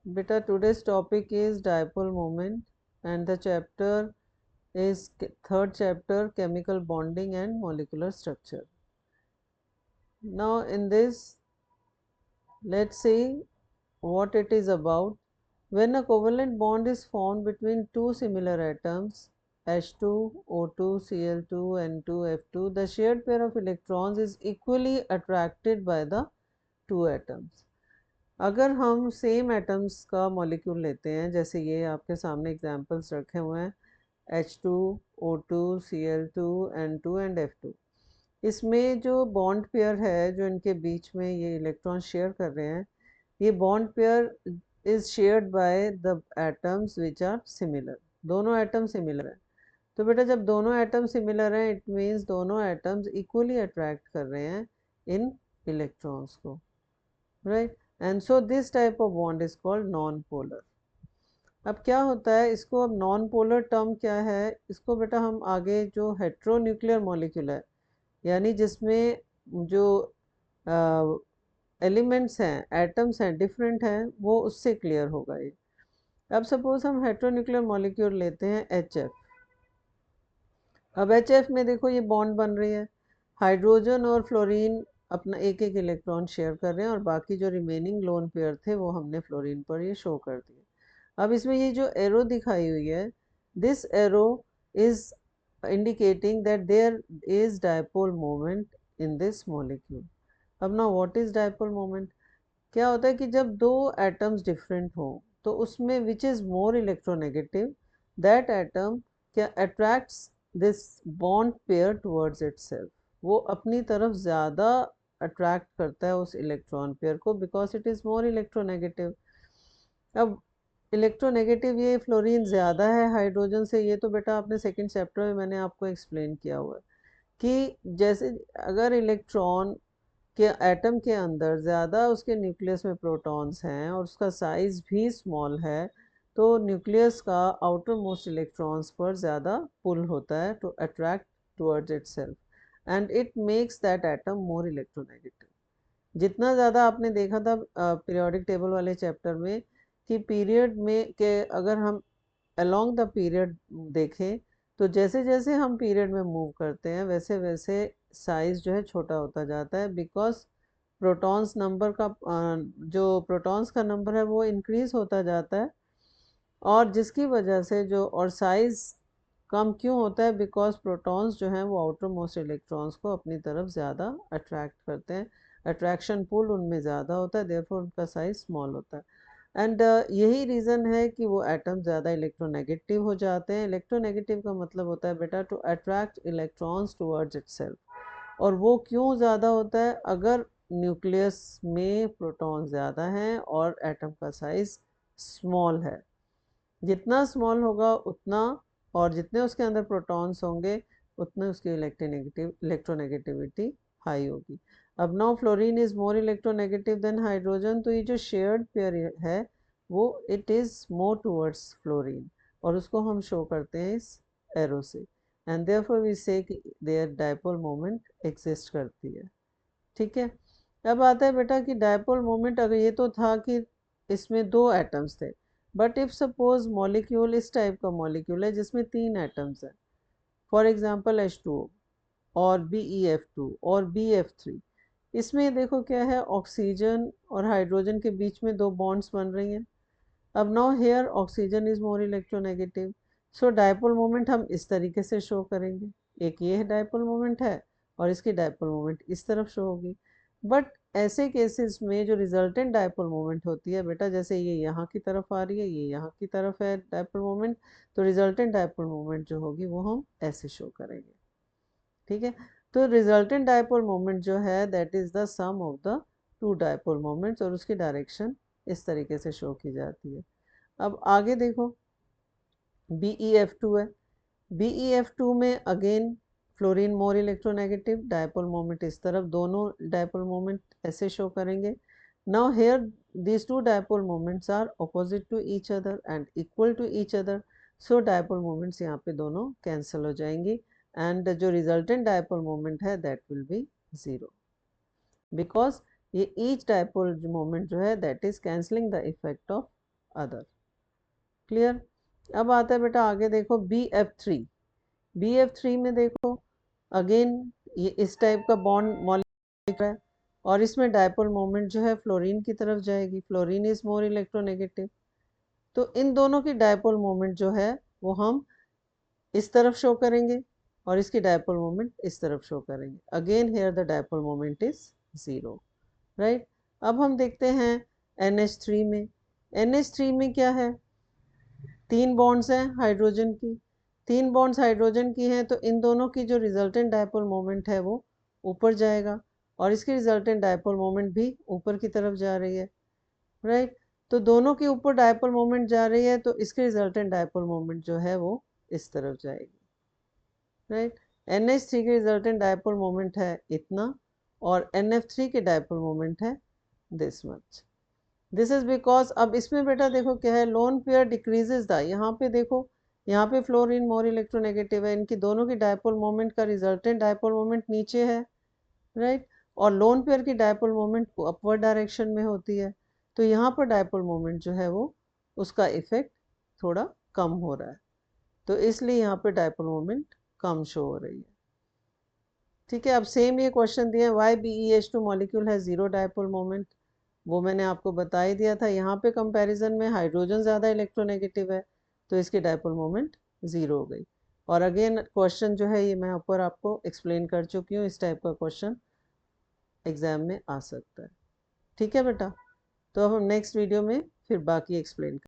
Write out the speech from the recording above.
Beta, today's topic is dipole moment and the chapter is third chapter, chemical bonding and molecular structure. Now in this, let's see what it is about. When a covalent bond is formed between two similar atoms H2, O2, Cl2, N2, F2, the shared pair of electrons is equally attracted by the two atoms. अगर हम same atoms का molecule लेते हैं, जैसे ये आपके सामने examples रखे हुए हैं H2, O2, Cl2, N2 and F2, इसमें जो बॉन्ड पेयर है जो इनके बीच में ये इलेक्ट्रॉन शेयर कर रहे हैं, ये bond pair is shared by the atoms which are similar. दोनों एटम सिमिलर हैं, तो बेटा जब दोनों एटम सिमिलर हैं इट मीन्स दोनों एटम्स इक्वली अट्रैक्ट कर रहे हैं इन इलेक्ट्रॉन्स को, right. And so this type of bond is called non polar. अब क्या होता है, इसको अब नॉन पोलर टर्म क्या है, इसको बेटा हम आगे जो हेट्रोन्यूक्लियर मॉलिक्यूल है, यानी जिसमें जो एलिमेंट्स हैं, एटम्स हैं, डिफरेंट हैं, वो उससे क्लियर होगा ये। अब सपोज हम हेट्रोन्यूक्लियर मॉलिक्यूल लेते हैं HF। अब HF में देखो ये बॉन्ड बन रही है, हाइड्रोजन और फ्लोरीन अपना एक एक इलेक्ट्रॉन शेयर कर रहे हैं और बाकी जो रिमेनिंग लोन पेयर थे वो हमने फ्लोरीन पर ये शो कर दिए। अब इसमें ये जो एरो दिखाई हुई है, this arrow is indicating that there is dipole moment in this molecule. अब ना व्हाट इज डायपोल मोमेंट, क्या होता है कि जब दो एटम्स डिफरेंट हो तो उसमें which is more electronegative, that atom क्या attracts this bond pair towards itself, वो अपनी तरफ ज़्यादा अट्रैक्ट करता है उस इलेक्ट्रॉन पेयर को because it is more electronegative. अब इलेक्ट्रोनेगेटिव ये फ्लोरीन ज़्यादा है हाइड्रोजन से, ये तो बेटा आपने सेकंड चैप्टर में मैंने आपको एक्सप्लेन किया हुआ है कि जैसे अगर इलेक्ट्रॉन के एटम के अंदर ज़्यादा उसके न्यूक्लियस में प्रोटॉन्स हैं और उसका साइज भी स्मॉल है, तो न्यूक्लियस का आउटर मोस्ट इलेक्ट्रॉन्स पर ज़्यादा पुल होता है to attract towards itself and it makes that atom more electronegative. जितना ज़्यादा आपने देखा था पीरियोडिक टेबल वाले चैप्टर में कि पीरियड में के अगर हम अलोंग द पीरियड देखें तो जैसे जैसे हम पीरियड में मूव करते हैं वैसे वैसे साइज जो है छोटा होता जाता है बिकॉज प्रोटॉन्स नंबर का जो प्रोटॉन्स का नंबर है वो इंक्रीज होता जाता है, और जिसकी वजह से जो और साइज कम क्यों होता है, बिकॉज प्रोटॉन्स जो हैं वो आउटर मोस्ट इलेक्ट्रॉन्स को अपनी तरफ ज़्यादा अट्रैक्ट करते हैं, अट्रैक्शन पुल उनमें ज़्यादा होता है, देयरफॉर उनका साइज स्मॉल होता है। एंड यही रीज़न है कि वो एटम ज़्यादा इलेक्ट्रोनेगेटिव हो जाते हैं। इलेक्ट्रोनेगेटिव का मतलब होता है बेटा to attract electrons towards itself. और वो क्यों ज़्यादा होता है, अगर न्यूक्लियस में प्रोटॉन ज़्यादा हैं और एटम का साइज स्मॉल है, जितना स्मॉल होगा उतना और जितने उसके अंदर प्रोटॉन्स होंगे उतने उसकी इलेक्ट्रोनेगेटिविटी हाई होगी। अब now fluorine is more electronegative than hydrogen, तो ये जो शेयर्ड पेयर है वो it is more towards fluorine और उसको हम शो करते हैं इस एरो से, एंड देयरफॉर वी से कि देयर डायपोल मोमेंट एग्जिस्ट करती है। ठीक है। अब आता है बेटा कि डायपोल मोमेंट, अगर ये तो था कि इसमें दो एटम्स थे, बट इफ सपोज मॉलिक्यूल इस टाइप का मॉलिक्यूल है जिसमें तीन एटम्स हैं, फॉर एग्जांपल H2O और BeF2 और BF3, इसमें देखो क्या है, ऑक्सीजन और हाइड्रोजन के बीच में दो बॉन्ड्स बन रही हैं। अब now here oxygen is more electronegative, so dipole moment हम इस तरीके से शो करेंगे, एक ये डायपोल मोमेंट है और इसकी डायपोल मोमेंट इस तरफ शो होगी। बट ऐसे केसेस में जो रिजल्टेंट डायपोल मोमेंट होती है बेटा, जैसे ये यहाँ की तरफ आ रही है, ये यहाँ की तरफ है डायपोल मोमेंट, तो रिजल्टेंट डायपोल मोमेंट जो होगी वो हम ऐसे शो करेंगे। ठीक है। तो रिजल्टेंट डायपोल मोमेंट जो है that is the sum of the two dipole moments और उसकी डायरेक्शन इस तरीके से शो की जाती है। अब आगे देखो, BeF2 है, BeF2 में again fluorine more electronegative, dipole moment इस तरफ, दोनों डायपोल मोमेंट ऐसे शो करेंगे। Now here these two dipole moments are opposite to each other and equal to each other, so dipole moments यहाँ पे दोनों कैंसिल हो जाएंगी एंड जो रिजल्टेंट dipole moment है that will be zero, because ये each dipole moment जो है that is cancelling the effect of other. Clear. अब आता है बेटा आगे देखो BF3। BF3 में देखो अगेन ये इस टाइप का बॉन्ड मॉलिक्यूल है और इसमें डायपोल मोमेंट जो है फ्लोरीन की तरफ जाएगी। फ्लोरीन इज मोर इलेक्ट्रोनेगेटिव, तो इन दोनों की डायपोल मोमेंट जो है वो हम इस तरफ शो करेंगे और इसकी डायपोल मोमेंट इस तरफ शो करेंगे। Again here the dipole moment is 0, right. अब हम देखते हैं NH3 में। NH3 में क्या है, 3 बॉन्ड्स हैं हाइड्रोजन की। 3 बॉन्ड्स हाइड्रोजन की हैं, तो इन दोनों की जो रिजल्टेंट डायपोल मोमेंट है वो ऊपर जाएगा और इसकी रिजल्टेंट डायपोल मोमेंट भी ऊपर की तरफ जा रही है, राइट। तो दोनों के ऊपर डायपोल मोमेंट जा रही है, तो इसकी रिजल्टेंट डायपोल मोमेंट जो है वो इस तरफ जाएगी, राइट। NH3 के रिजल्टेंट डायपोल मोमेंट है इतना और NF3 के डायपोल मोमेंट है this much. This is because अब इसमें बेटा देखो क्या है, लोन पेयर डिक्रीजेज द, यहाँ पे देखो यहाँ पे फ्लोरीन मोर इलेक्ट्रोनेगेटिव है, इनकी दोनों की डायपोल मोमेंट का रिजल्टेंट डायपोल मोमेंट नीचे है, राइट। और लोन पेयर की डायपोल मोमेंट अपवर्ड डायरेक्शन में होती है, तो यहाँ पर डायपोल मोमेंट जो है वो उसका इफेक्ट थोड़ा कम हो रहा है, तो इसलिए यहाँ पे डायपोल मोमेंट कम शो हो रही है। ठीक है। अब सेम ये क्वेश्चन दिया है वाई BeH2 मॉलिक्यूल है जीरो डायपोल मोमेंट, वो मैंने आपको बता ही दिया था। यहाँ पे कंपैरिजन में हाइड्रोजन ज़्यादा इलेक्ट्रोनेगेटिव है, तो इसकी डायपोल मोमेंट ज़ीरो हो गई। और अगेन क्वेश्चन जो है ये मैं ऊपर आपको एक्सप्लेन कर चुकी हूँ, इस टाइप का क्वेश्चन एग्जाम में आ सकता है। ठीक है बेटा, तो अब हम नेक्स्ट वीडियो में फिर बाकी एक्सप्लेन